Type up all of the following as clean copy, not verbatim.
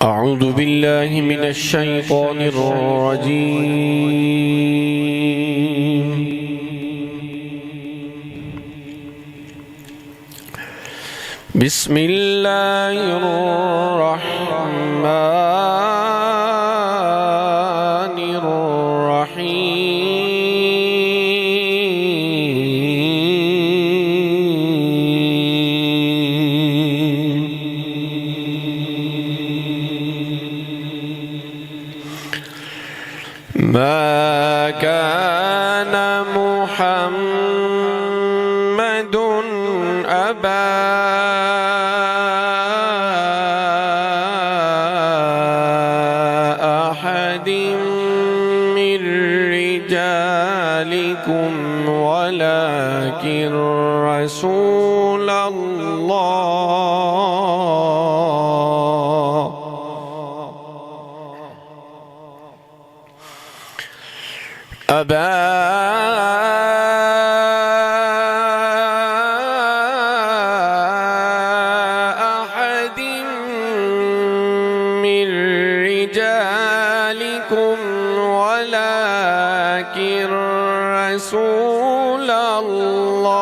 أعوذ بالله من الشيطان الرجيم. بسم الله الرحمن الرحيم. ما كان محمد أبا أحد من رجالكم ولكن رسول الله أبا أحد من رجالكم ولكن رسول الله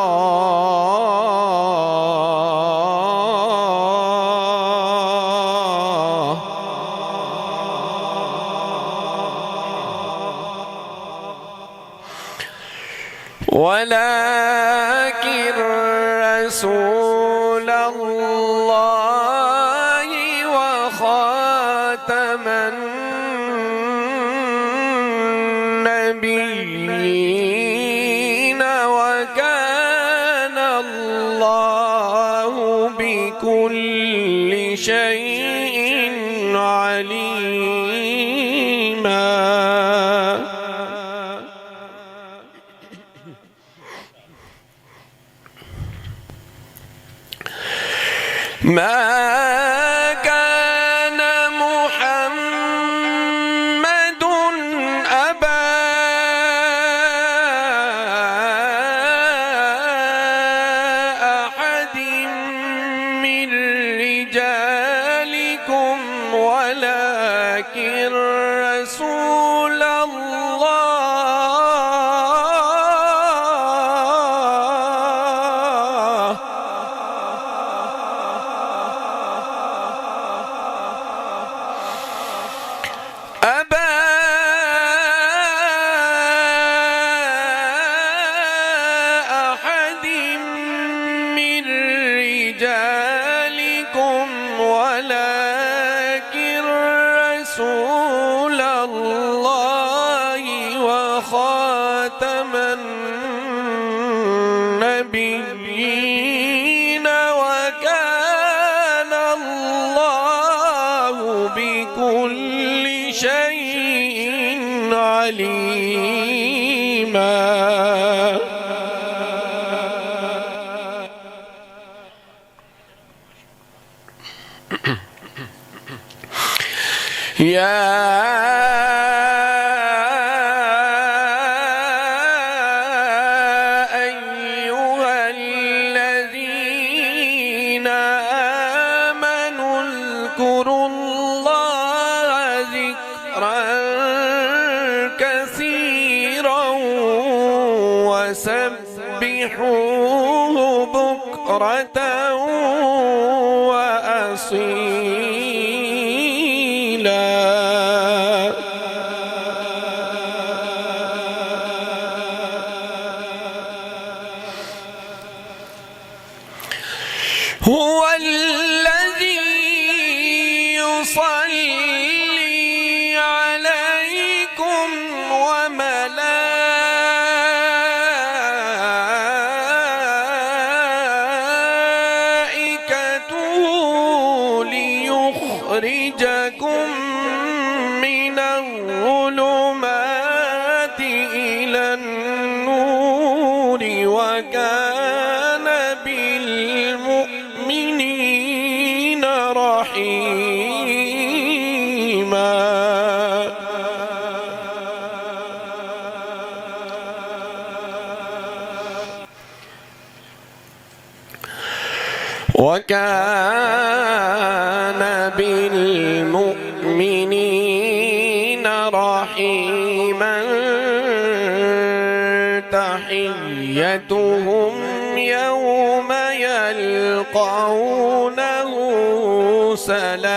ولكن رسول الله وخاتم النبيين وكان الله بكل شيء عليما. ما كان محمد أبا أحد من رجالكم ولكن رسول الله أبا أحد من رجالكم ولكن رسول الله وخاتم النبيين وكان الله بكل شيء عليما. يا أيها الذين آمنوا اذكروا الله ذكرا كثيرا وسبحوه بكرة وأصيلا. هو الذي يصلي عليكم وملائكته ليخرجكم من الظلمات إلى النور وكان بالمؤمنين رحيما. وكان بالمؤمنين بالمؤمنين رحيما تحيتهم يوم يلقونه سلام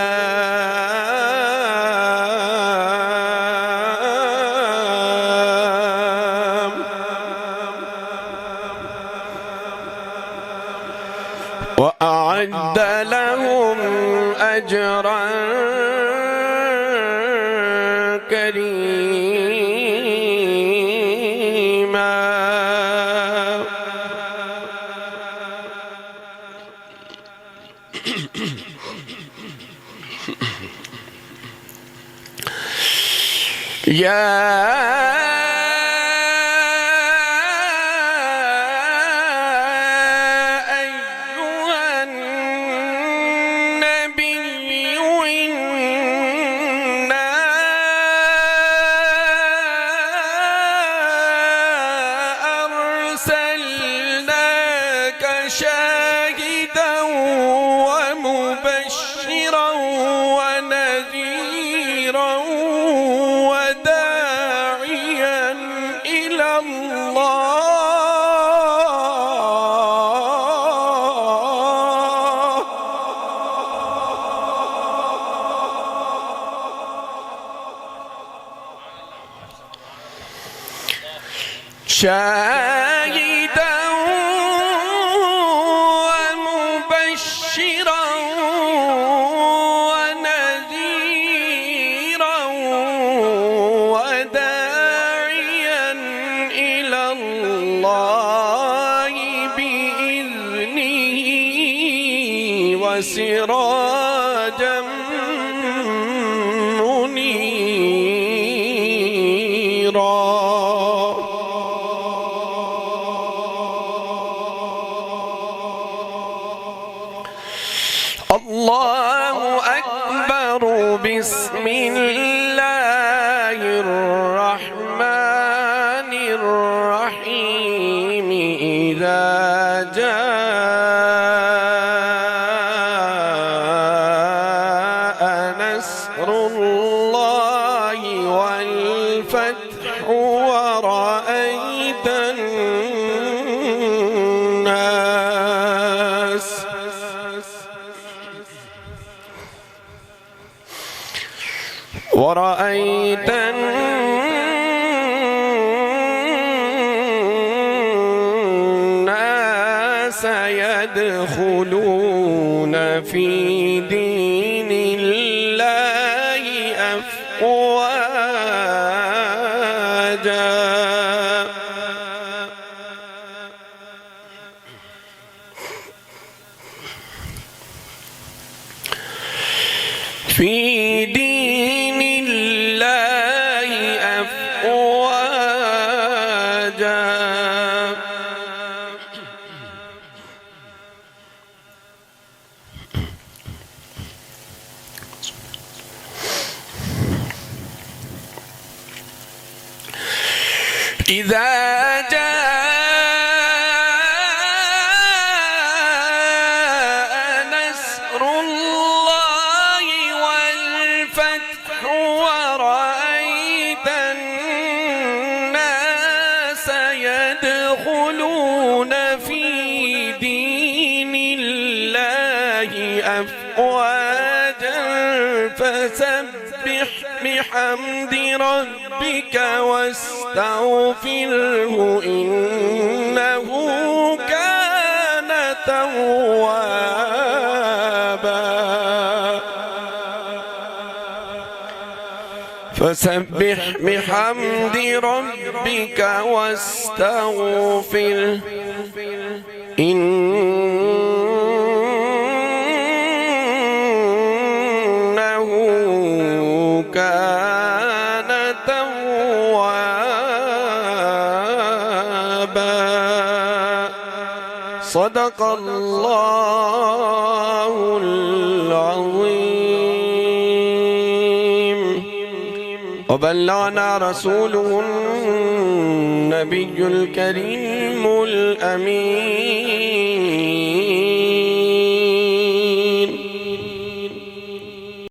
وأعد لهم أجرا كريما. يا شاهدا ومبشرا ونذيرا وداعيا إلى الله شاهدا ومبشرا ونذيرا وداعيا إلى الله بإذنه وسراجا منيرا. الله أكبر. بسم الله الرحمن الرحيم. إذا جاء نصر الله والفتح ورأيت الناس يدخلون في دين الله أفواجا. في دين الله أفواجا. إذا جاء نصر الله والفتح ورأيت الناس يدخلون في دين الله أفواجا فسبح بحمد ربك واستغفره إنه كان توابا. فسبح بحمد ربك واستغفره إنه كان توابا. صدق الله العظيم وبلغنا رسوله النبي الكريم الأمين.